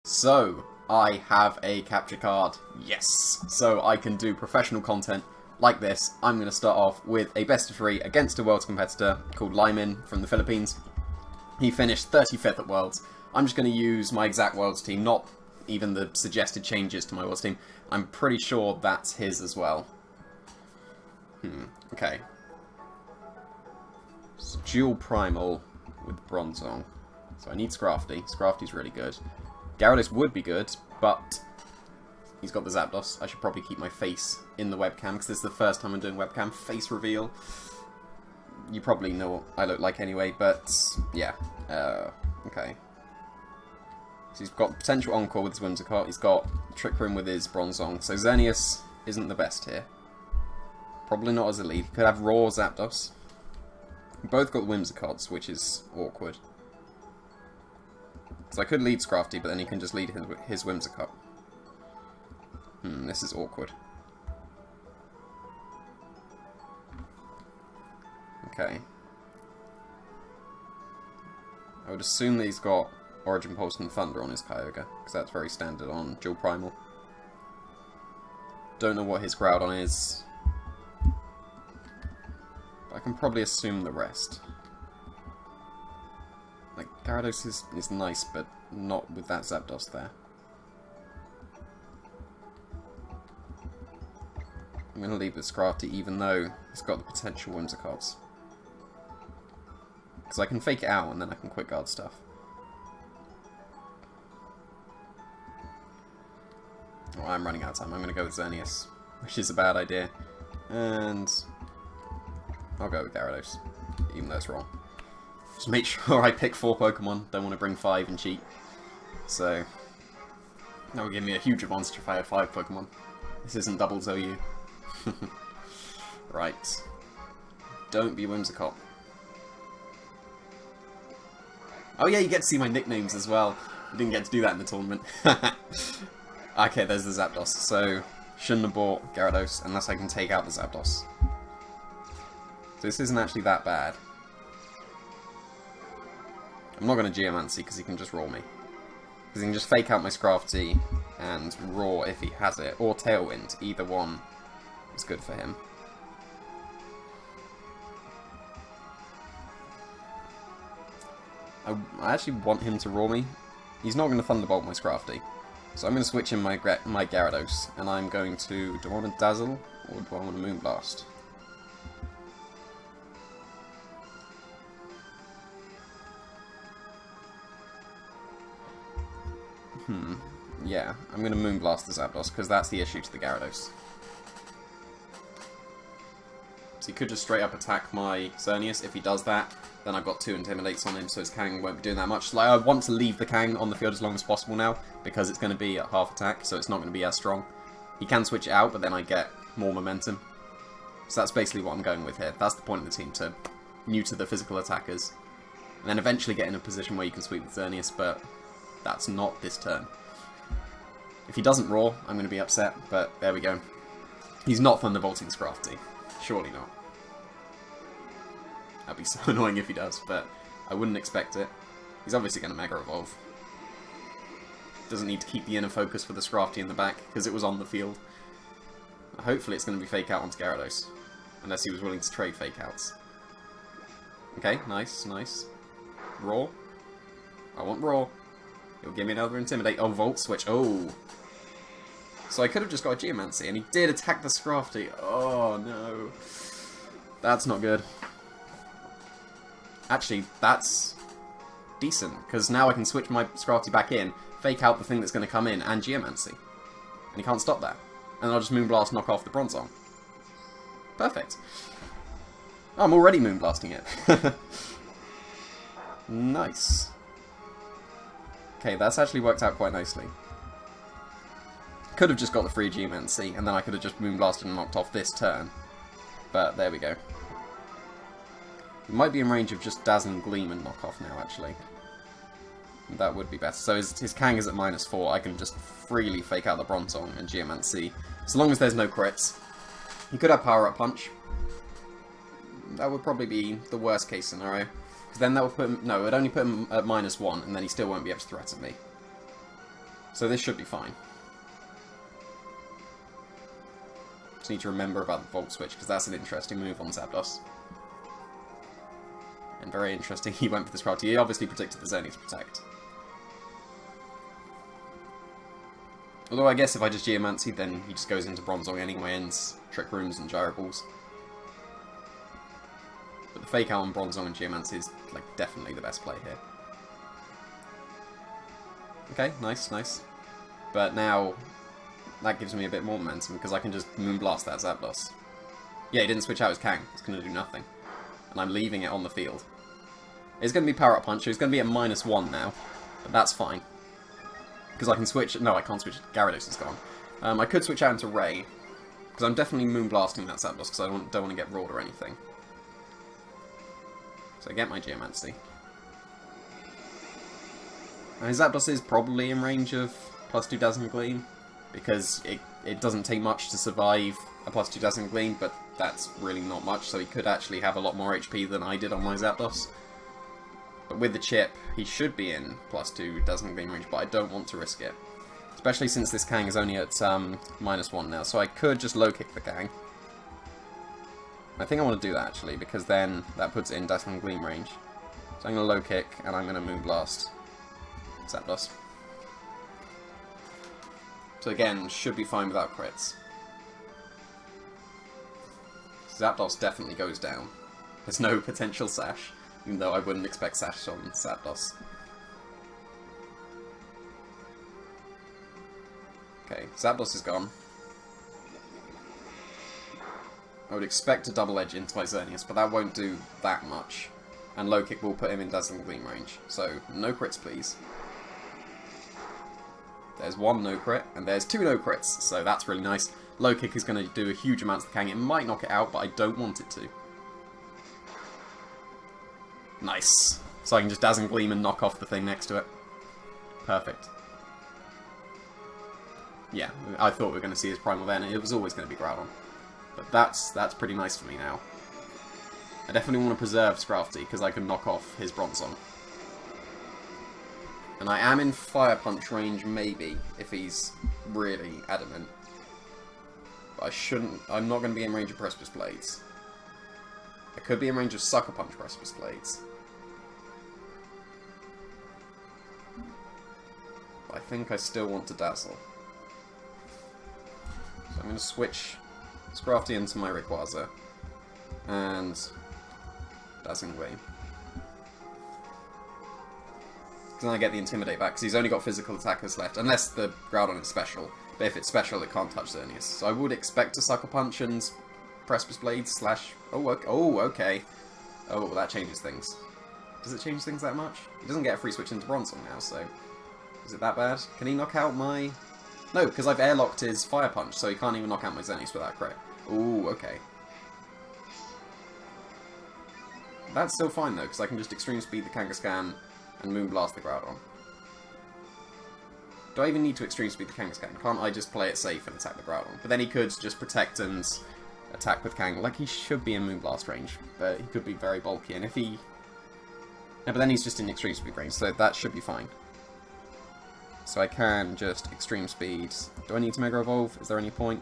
So, I have a capture card. Yes! So I can do professional content like this. I'm going to start off with a best of 3 against a Worlds competitor called Leimin from the Philippines. He finished 35th at Worlds. I'm just going to use my exact Worlds team, not even the suggested changes to my Worlds team. I'm pretty sure that's his as well. Okay. It's dual primal with Bronzong. So I need Scrafty. Scrafty's really good. Gyarados would be good, but he's got the Zapdos. I should probably keep my face in the webcam, because this is the first time I'm doing webcam face reveal. You probably know what I look like anyway, but yeah. Okay. So he's got potential Encore with his Whimsicott. He's got Trick Room with his Bronzong. So Xerneas isn't the best here. Probably not as a lead. He could have Raw Zapdos. Both got Whimsicots, which is awkward. So I could lead Scrafty, but then he can just lead his Whimsicott. This is awkward. Okay. I would assume that he's got Origin Pulse and Thunder on his Kyogre, because that's very standard on Dual Primal. Don't know what his Groudon is. But I can probably assume the rest. Like, Gyarados is nice, but not with that Zapdos there. I'm going to leave with Scrafty, even though he's got the potential Whimsicots. Because I can fake it out, and then I can Quick Guard stuff. Oh, I'm running out of time. I'm going to go with Xerneas, which is a bad idea. And I'll go with Gyarados, even though it's wrong. Just make sure I pick 4 Pokemon. Don't want to bring 5 and cheat. So that would give me a huge advantage if I had 5 Pokemon. This isn't double OU. Right. Don't be Whimsicott. Oh yeah, you get to see my nicknames as well. You didn't get to do that in the tournament. Okay, there's the Zapdos. So shouldn't have bought Gyarados unless I can take out the Zapdos. So this isn't actually that bad. I'm not going to Geomancy because he can just roll me. Because he can just fake out my Scrafty and roar if he has it. Or Tailwind. Either one is good for him. I actually want him to roar me. He's not going to Thunderbolt my Scrafty. So I'm going to switch in my Gyarados. And I'm going to... Do I want to Dazzle? Or do I want to Moonblast? Yeah, I'm going to Moonblast the Zapdos, because that's the issue to the Gyarados. So he could just straight up attack my Xerneas. If he does that, then I've got 2 Intimidates on him, so his Kang won't be doing that much. Like, I want to leave the Kang on the field as long as possible now, because it's going to be at half attack, so it's not going to be as strong. He can switch it out, but then I get more momentum. So that's basically what I'm going with here. That's the point of the team, to neuter the physical attackers. And then eventually get in a position where you can sweep with Xerneas, but that's not this turn. If he doesn't roar, I'm going to be upset, but there we go. He's not Thunderbolting Scrafty. Surely not. That'd be so annoying if he does, but I wouldn't expect it. He's obviously going to Mega Evolve. Doesn't need to keep the inner focus for the Scrafty in the back, because it was on the field. Hopefully it's going to be Fake Out onto Gyarados. Unless he was willing to trade Fake Outs. Okay, nice, nice. Roar. I want Roar. He'll give me another Intimidate. Oh, Volt Switch. Oh. So I could have just got a Geomancy, and he did attack the Scrafty. Oh, no. That's not good. Actually, that's decent, because now I can switch my Scrafty back in, fake out the thing that's going to come in, and Geomancy. And he can't stop that. And I'll just Moonblast knock off the Bronzong. Perfect. Oh, I'm already Moonblasting it. Nice. Okay, that's actually worked out quite nicely. Could have just got the free Geomancy, and then I could have just Moonblasted and knocked off this turn. But there we go. It might be in range of just Dazzling Gleam and knock off now, actually. That would be better. So his Kang is at -4, I can just freely fake out the Bronzong and Geomancy. So long as there's no crits. He could have Power Up Punch. That would probably be the worst case scenario. Because then that would put him... No, it would only put him at -1, and then he still won't be able to threaten me. So this should be fine. Just need to remember about the Volt Switch, because that's an interesting move on Zapdos. And very interesting, he went for this Crafty. He obviously predicted the Xerneas Protect. Although I guess if I just Geomancy, then he just goes into Bronzong anyway, and Trick Rooms and Gyro Balls. But the Fake Out on Bronzong and Geomancy is, like, definitely the best play here. Okay, nice, nice. But now, that gives me a bit more momentum, because I can just Moonblast that Zapdos. Yeah, he didn't switch out his Kang. It's going to do nothing. And I'm leaving it on the field. It's going to be Power Up Punch, so it's going to be at -1 now. But that's fine. Because I can switch... No, I can't switch. Gyarados is gone. I could switch out into Ray. Because I'm definitely Moonblasting that Zapdos, because I don't want to get rolled or anything. So I get my Geomancy. And Zapdos is probably in range of +2 Dazzling Gleam, because it doesn't take much to survive a +2 Dazzling Gleam, but that's really not much, so he could actually have a lot more HP than I did on my Zapdos. But with the chip, he should be in +2 Dazzling Gleam range, but I don't want to risk it. Especially since this Kang is only at -1 now, so I could just low-kick the Kang. I think I want to do that, actually, because then that puts it in Dazzling Gleam range. So I'm going to low-kick, and I'm going to Moonblast Zapdos. So again, should be fine without crits. Zapdos definitely goes down. There's no potential Sash, even though I wouldn't expect Sash on Zapdos. Okay, Zapdos is gone. I would expect a double edge into my Xerneas, but that won't do that much. And low kick will put him in Dazzling Gleam range. So, no crits please. There's 1 no crit, and there's 2 no crits, so that's really nice. Low kick is going to do a huge amount to the Kang. It might knock it out, but I don't want it to. Nice. So I can just Dazzling Gleam and knock off the thing next to it. Perfect. Yeah, I thought we were going to see his Primal then. It was always going to be Groudon. But that's pretty nice for me now. I definitely want to preserve Scrafty, because I can knock off his Bronzong. And I am in Fire Punch range, maybe, if he's really adamant. But I'm not going to be in range of Precipice Blades. I could be in range of Sucker Punch Precipice Blades. But I think I still want to Dazzle. So I'm going to switch Scrafty into my Rayquaza. And Dazzling Gleam. Then I get the Intimidate back, because he's only got physical attackers left, unless the Groudon is special. But if it's special, it can't touch Xerneas. So I would expect a Sucker Punch and Precipice Blade slash... Oh, okay. Oh, that changes things. Does it change things that much? He doesn't get a free switch into Bronzong now, so... Is it that bad? Can he knock out my... No, because I've airlocked his Fire Punch, so he can't even knock out my Xerneas without crit. Ooh, okay. That's still fine, though, because I can just Extreme Speed the Kangaskhan and Moonblast the Groudon. Do I even need to Extreme Speed the Kangaskhan? Can't I just play it safe and attack the Groudon? But then he could just protect and attack with Kang, like he should be in Moonblast range, but he could be very bulky, and if he... No, but then he's just in Extreme Speed range, so that should be fine. So I can just Extreme Speed... Do I need to Mega Evolve? Is there any point?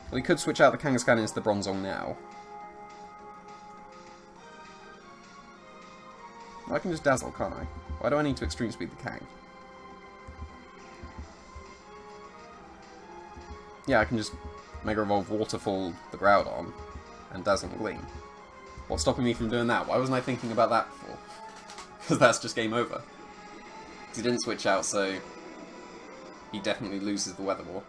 Well, he could switch out the Kangaskhan into the Bronzong now. Well, I can just Dazzle, can't I? Why do I need to Extreme Speed the Kang? Yeah, I can just Mega Evolve Waterfall the Groudon and Dazzling Gleam. What's stopping me from doing that? Why wasn't I thinking about that before? Because that's just game over. He didn't switch out, so he definitely loses the Weather War.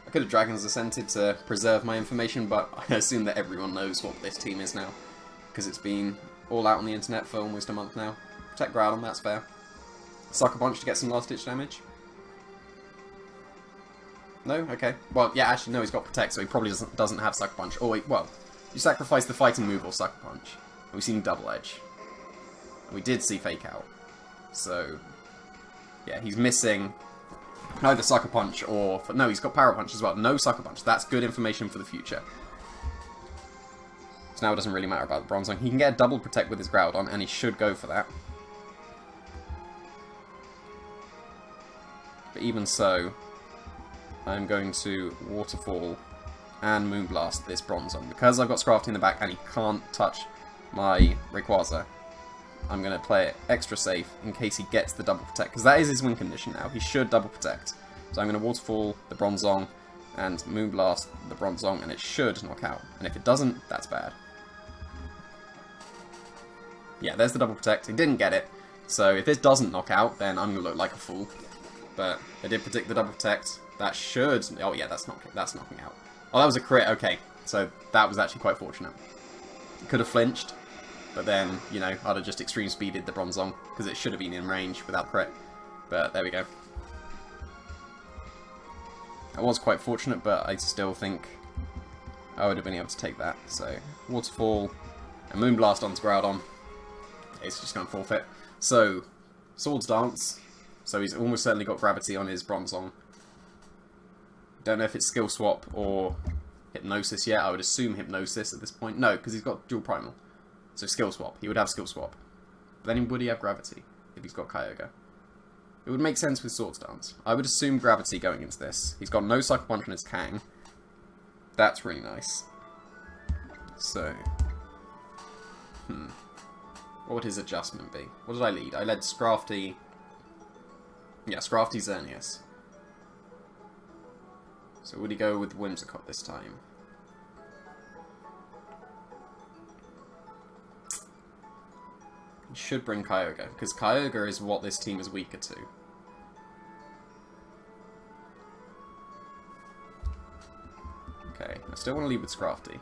I could have Dragon's Ascended to preserve my information, but I assume that everyone knows what this team is now. Because it's been all out on the internet for almost a month now. Protect Groudon, that's fair. Sucker Punch to get some last-ditch damage. No? Okay. Well, yeah, actually, no, he's got Protect, so he probably doesn't have Sucker Punch. Oh, wait, well, you sacrifice the Fighting move or Sucker Punch. And we've seen Double Edge. And we did see Fake Out. So, yeah, he's missing either Sucker Punch or... No, he's got Power Punch as well. No Sucker Punch. That's good information for the future. So now it doesn't really matter about the Bronzong. He can get a double Protect with his Groudon, and he should go for that. But even so, I'm going to Waterfall and Moonblast this Bronzong. Because I've got Scrafty in the back and he can't touch my Rayquaza, I'm going to play it extra safe in case he gets the double protect. Because that is his win condition now. He should double protect. So I'm going to Waterfall the Bronzong and Moonblast the Bronzong, and it should knock out. And if it doesn't, that's bad. Yeah, there's the double protect. He didn't get it. So if this doesn't knock out, then I'm going to look like a fool. But I did predict the double protect. That should... Oh yeah, that's knocking out. Oh, that was a crit. Okay, so that was actually quite fortunate. Could have flinched, but then, you know, I'd have just extreme speeded the Bronzong, because it should have been in range without crit. But there we go. I was quite fortunate, but I still think I would have been able to take that. So, Waterfall and Moonblast onto Groudon. It's just going to forfeit. So, Swords Dance. So he's almost certainly got Gravity on his Bronzong. Don't know if it's Skill Swap or Hypnosis yet. I would assume Hypnosis at this point. No, because he's got Dual Primal. So Skill Swap. He would have Skill Swap. But then would he have Gravity if he's got Kyogre? It would make sense with Swords Dance. I would assume Gravity going into this. He's got no Psycho Punch on his Kang. That's really nice. So... What would his adjustment be? What did I lead? I led Scrafty... Yeah, Scrafty Xerneas. So would he go with Whimsicott this time? He should bring Kyogre, because Kyogre is what this team is weaker to. Okay, I still want to lead with Scrafty.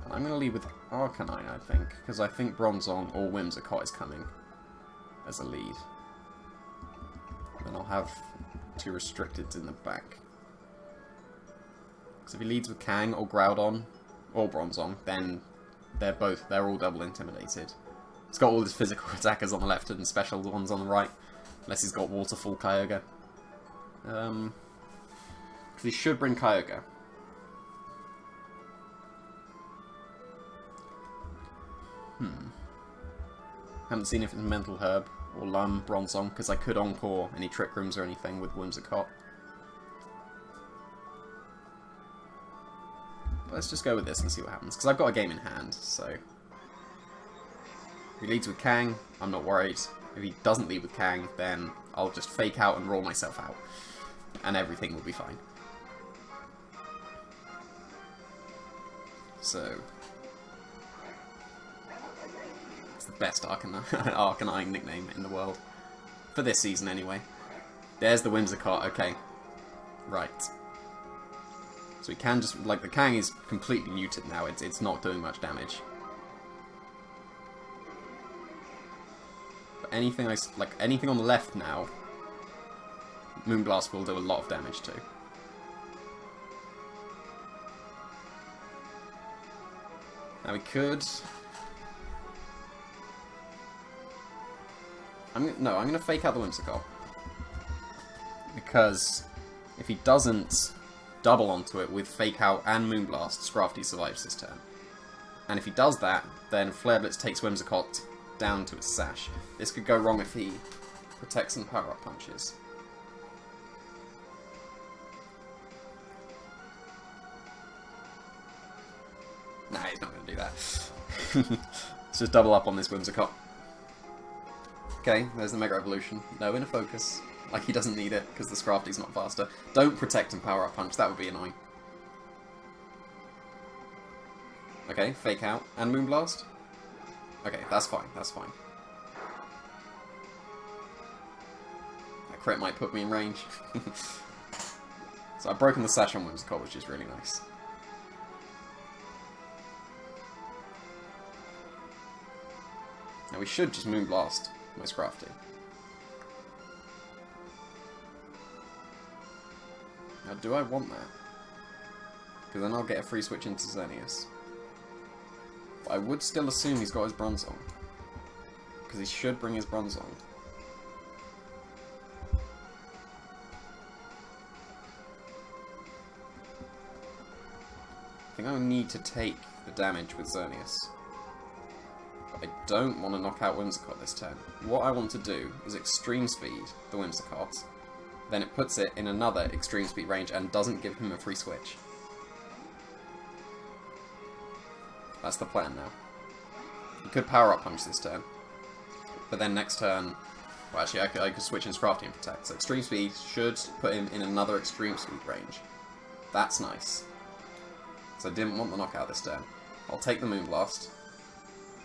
And I'm going to lead with Arcanine, I think, because I think Bronzong or Whimsicott is coming as a lead. Then I'll have two Restricteds in the back. Because if he leads with Kang or Groudon or Bronzong, then they're all double intimidated. He's got all his physical attackers on the left and special ones on the right. Unless he's got Waterfall Kyogre. Because he should bring Kyogre. Haven't seen if it's Mental Herb or Lum, Bronzong, because I could Encore any Trick Rooms or anything with Whimsicott. But let's just go with this and see what happens, because I've got a game in hand, so... If he leads with Kang, I'm not worried. If he doesn't lead with Kang, then I'll just fake out and roll myself out. And everything will be fine. So... It's the best Arcanine nickname in the world. For this season, anyway. There's the Whimsicott, okay. Right. So we can just... Like, the Kang is completely muted now. It's not doing much damage. But anything anything on the left now, Moonblast will do a lot of damage to. Now we could... I'm going to fake out the Whimsicott. Because if he doesn't double onto it with Fake Out and Moonblast, Scrafty survives this turn. And if he does that, then Flare Blitz takes Whimsicott down to its sash. This could go wrong if he protects and power-up punches. Nah, he's not going to do that. Let's just double up on this Whimsicott. Okay, there's the Mega Evolution. No inner focus. Like he doesn't need it, because the Scrafty's not faster. Don't protect and power up punch, that would be annoying. Okay, Fake Out and Moonblast. Okay, that's fine, that's fine. That crit might put me in range. So I've broken the sash on Whimsicott, which is really nice. Now we should just Moonblast my Scrafty. Now, do I want that? Because then I'll get a free switch into Xerneas. But I would still assume he's got his Bronzong. Because he should bring his Bronzong. I think I need to take the damage with Xerneas. But I don't want to knock out Whimsicott this turn. What I want to do is Extreme Speed the Whimsicott, then it puts it in another Extreme Speed range and doesn't give him a free switch. That's the plan now. He could Power Up Punch this turn, but then next turn... Well, actually, I could switch in Scrafty and Protect. So Extreme Speed should put him in another Extreme Speed range. That's nice. So I didn't want the knockout this turn. I'll take the Moonblast.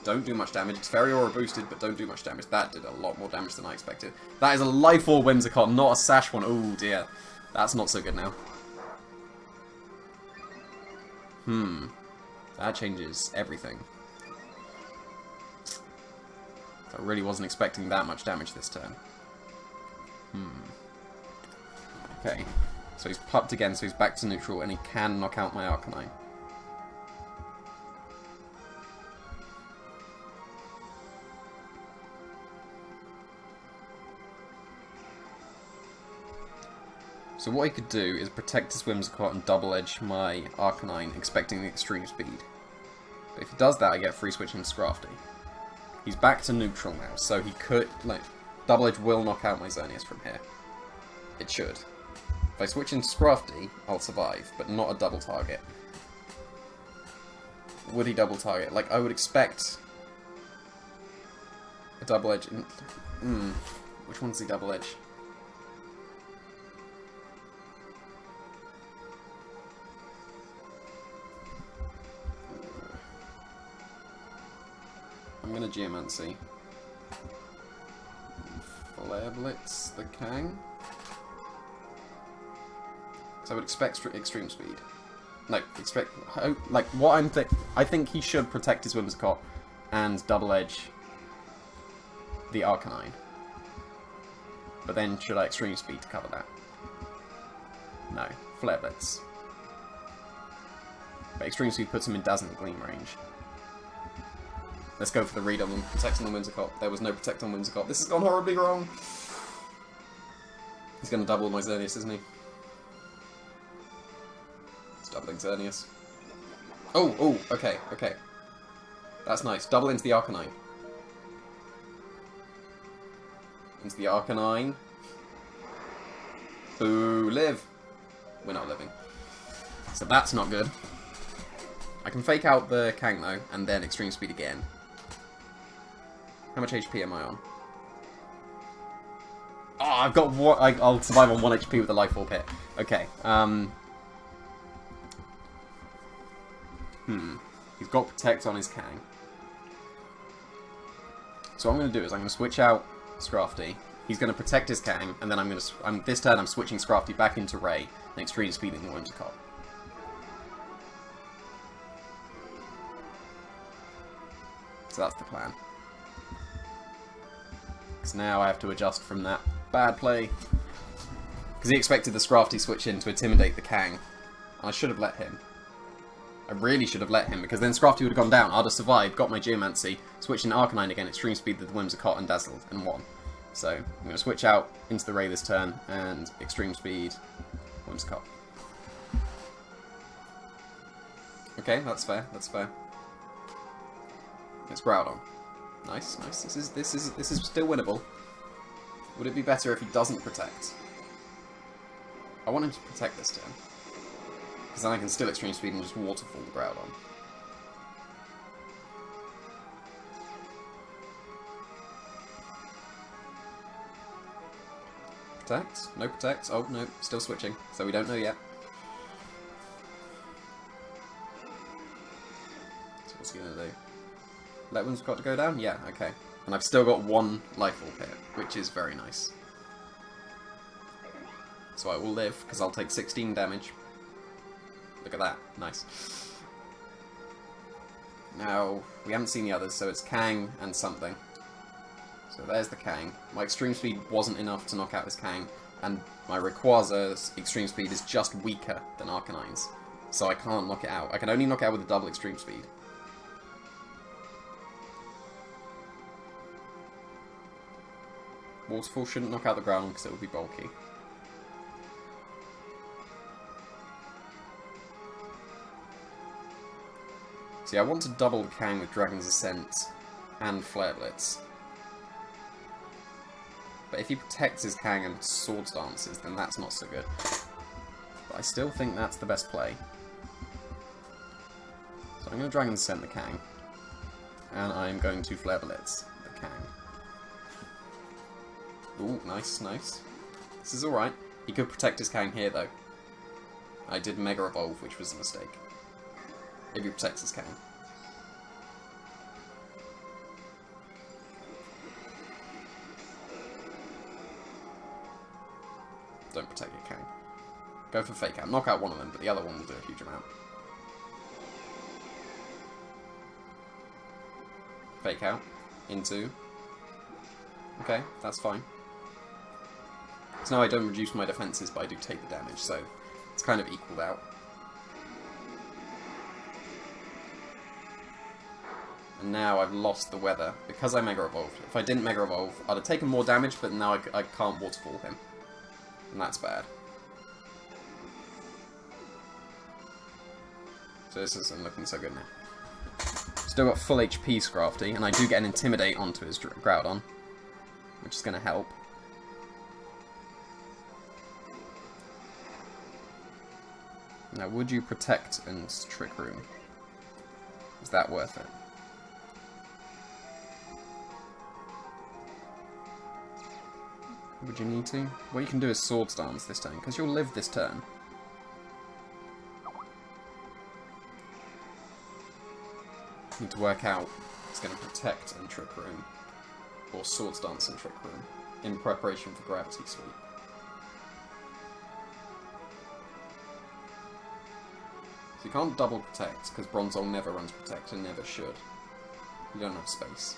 Don't do much damage. It's very aura boosted, but don't do much damage. That did a lot more damage than I expected. That is a Life Orb Whimsicott, not a Sash one. Oh dear. That's not so good now. That changes everything. I really wasn't expecting that much damage this turn. Okay. So he's pupped again, so he's back to neutral, and he can knock out my Arcanine. So what he could do is protect his Whimsicott and double edge my Arcanine, expecting the Extreme Speed. But if he does that, I get free switch into Scrafty. He's back to neutral now, so he could, like, double edge will knock out my Xerneas from here. It should. If I switch into Scrafty, I'll survive, but not a double target. Would he double target? Like, I would expect a double edge in... Which one's the double edge? I'm gonna Geomancy. Flare Blitz the Kang. So I would expect Extreme Speed. No, expect... Like, what I'm I think he should protect his Whimsicott and double edge the Arcanine. But then, should I Extreme Speed to cover that? No. Flare Blitz. But Extreme Speed puts him in Dazzling Gleam range. Let's go for the read on them. Protect on the Whimsicott. There was no Protect on Whimsicott. This has gone horribly wrong. He's going to double my Xerneas, isn't he? It's doubling Xerneas. Oh, okay. That's nice. Double into the Arcanine. Into the Arcanine. Boo, live. We're not living. So that's not good. I can fake out the Kang though, and then Extreme Speed again. How much HP am I on? Oh, I've got what? I'll survive on 1 HP with a Life Orb hit. Okay. He's got Protect on his Kang. So what I'm going to do is I'm going to switch out Scrafty. He's going to protect his Kang, and then this turn I'm switching Scrafty back into Ray and Extreme Speeding the Whimsicott. So that's the plan. So now I have to adjust from that bad play. Because he expected the Scrafty switch in to intimidate the Kang. And I should have let him. I really should have let him, because then Scrafty would have gone down. I'd have survived, got my Geomancy, switched in Arcanine again, Extreme Speed the Whimsicott and Dazzled, and won. So I'm going to switch out into the Ray this turn, and Extreme Speed Whimsicott. Okay, that's fair, that's fair. It's Groudon. Nice. This is still winnable. Would it be better if he doesn't protect? I want him to protect this turn. Because then I can still Extreme Speed and just Waterfall the Groudon. Protect? No protect. Oh, no. Still switching. So we don't know yet. So what's he going to do? Let Whimsicott to go down? Yeah, okay. And I've still got 1 Life Orb hit, which is very nice. So I will live, because I'll take 16 damage. Look at that. Nice. Now, we haven't seen the others, so it's Kang and something. So there's the Kang. My Extreme Speed wasn't enough to knock out this Kang, and my Rayquaza's Extreme Speed is just weaker than Arcanine's. So I can't knock it out. I can only knock it out with a double Extreme Speed. Waterfall shouldn't knock out the Groudon because it would be bulky. See, I want to double the Kang with Dragon's Ascent and Flare Blitz. But if he protects his Kang and Swords Dances, then that's not so good. But I still think that's the best play. So I'm going to Dragon Descent the Kang. And I'm going to Flare Blitz the Kang. Ooh, nice, nice. This is alright. He could protect his Kang here, though. I did Mega Evolve, which was a mistake. If he protects his Kang. Don't protect your Kang. Go for Fake Out. Knock out one of them, but the other one will do a huge amount. Fake Out. Into. Okay, that's fine. So now I don't reduce my defenses, but I do take the damage, so it's kind of equaled out. And now I've lost the weather, because I Mega Evolved. If I didn't Mega Evolve, I'd have taken more damage, but now I can't Waterfall him. And that's bad. So this isn't looking so good now. Still got full HP Scrafty, and I do get an Intimidate onto his Groudon, which is going to help. Now, would you protect and Trick Room? Is that worth it? Would you need to? What you can do is Swords Dance this turn, because you'll live this turn. You need to work out if it's going to protect and Trick Room, or Swords Dance and Trick Room, in preparation for Gravity Sweep. So you can't double protect, because Bronzong never runs protect and never should. You don't have space.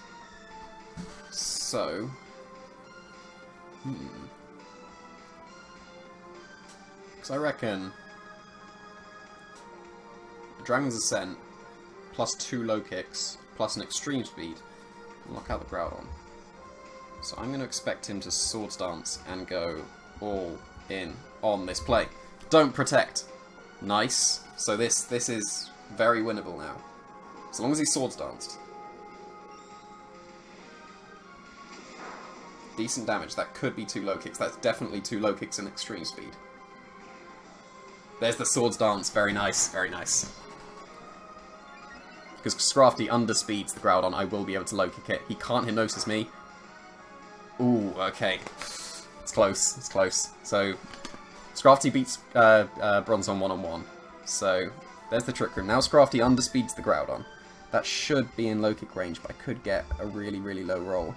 So... Because I reckon... Dragon's Ascent, plus 2 low kicks, plus an extreme speed, will knock out the Groudon. So I'm going to expect him to Swords Dance and go all in on this play. Don't protect! Nice. So this is very winnable now. As long as he Swords Danced. Decent damage. That could be 2 low kicks. That's definitely 2 low kicks and extreme speed. There's the Swords Dance. Very nice. Very nice. Because Scrafty underspeeds the Groudon, I will be able to low kick it. He can't Hypnosis me. Ooh, okay. It's close. It's close. So, Scrafty beats Bronzong one-on-one. So, there's the Trick Room. Now Scrafty underspeeds the Groudon. That should be in low kick range, but I could get a really, really low roll.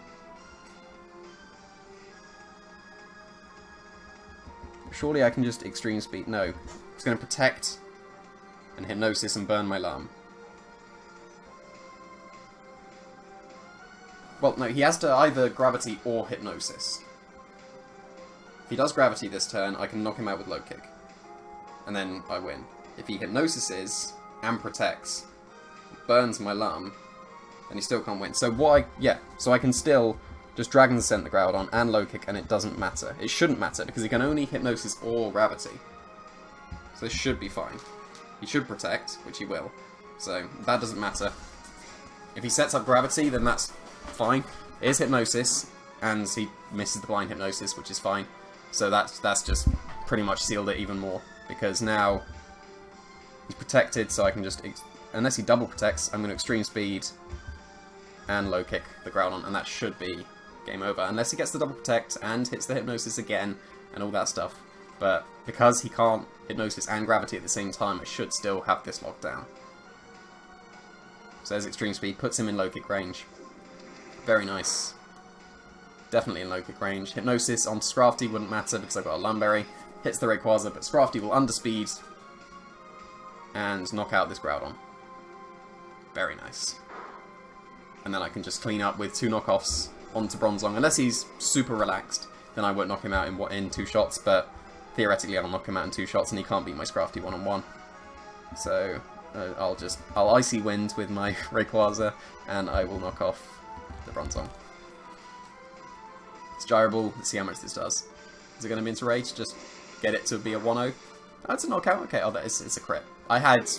Surely I can just Extreme Speed. No. It's going to protect and Hypnosis and burn my Lum. Well, no, he has to either Gravity or Hypnosis. If he does Gravity this turn, I can knock him out with Low Kick. And then I win. If he Hypnosises and protects, burns my Lum, then he still can't win. So what so I can still just Dragon Descent the Groudon and Low Kick, and it doesn't matter. It shouldn't matter, because he can only Hypnosis or Gravity. So this should be fine. He should protect, which he will. So that doesn't matter. If he sets up Gravity, then that's fine. It is Hypnosis, and he misses the Blind Hypnosis, which is fine. So that's just pretty much sealed it even more, because now he's protected, so I can just... Unless he double protects, I'm going to Extreme Speed and Low Kick the Groudon, and that should be game over. Unless he gets the double protect and hits the Hypnosis again, and all that stuff. But because he can't Hypnosis and Gravity at the same time, I should still have this locked down. So there's Extreme Speed, puts him in Low Kick range. Very nice. Definitely in Low Kick range. Hypnosis on Scrafty wouldn't matter because I've got a Lumberry. Hits the Rayquaza, but Scrafty will underspeed and knock out this Groudon. Very nice. And then I can just clean up with 2 knockoffs onto Bronzong. Unless he's super relaxed, then I won't knock him out in 2 shots, but theoretically I'll knock him out in 2 shots and he can't beat my Scrafty one-on-one. So I'll Icy Wind with my Rayquaza and I will knock off the Bronzong. It's Gyrable, let's see how much this does. Is it going to be into Rage? Just get it to be a 1-0? That's a knockout? Okay, it's a crit. I had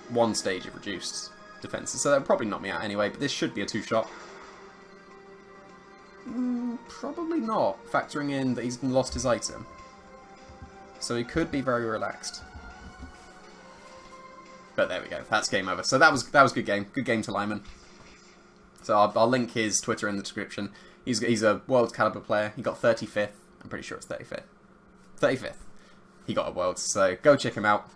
1 stage it reduced, defenses, so that'll probably knock me out anyway, but this should be a two-shot. Probably not, factoring in that he's lost his item. So he could be very relaxed. But there we go, that's game over. So that was good game. Good game to Leimin. So I'll link his Twitter in the description. He's a world caliber player. He got 35th. I'm pretty sure it's 35th. 35th. He got a world, so go check him out.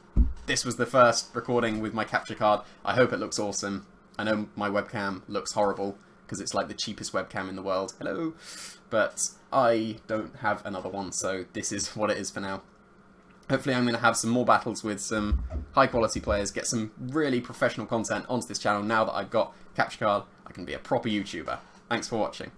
This was the first recording with my capture card. I hope it looks awesome. I know my webcam looks horrible because it's like the cheapest webcam in the world. Hello. But I don't have another one, so this is what it is for now. Hopefully I'm going to have some more battles with some high quality players, get some really professional content onto this channel. Now that I've got capture card, I can be a proper YouTuber. Thanks for watching.